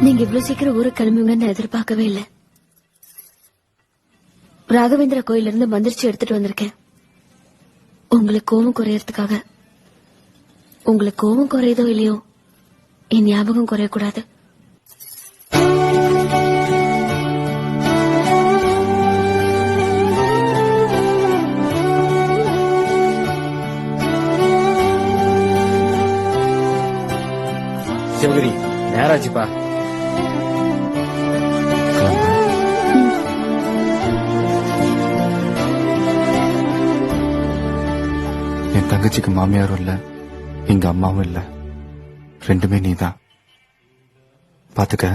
நீங்க இவ்வளவு சீக்கிரம் ஊருக்கு கிளம்புவீங்கன்னு எதிர்பார்க்கவே இல்லை. ராகவேந்திரா கோயில இருந்து மந்திரிச்சு எடுத்துட்டு வந்திருக்கேன். உங்களுக்கு கோபம் குறையறதுக்காக. உங்களுக்கு கோபம் குறையதோ இல்லையோ, என் ஞாபகம் குறையக்கூடாது. சிவகிரி நேராச்சுப்பா. என் தங்கச்சிக்கு மாமியாரும் இல்ல, எங்க அம்மாவும் இல்ல, ரெண்டுமே நீதான். பாத்துக்க.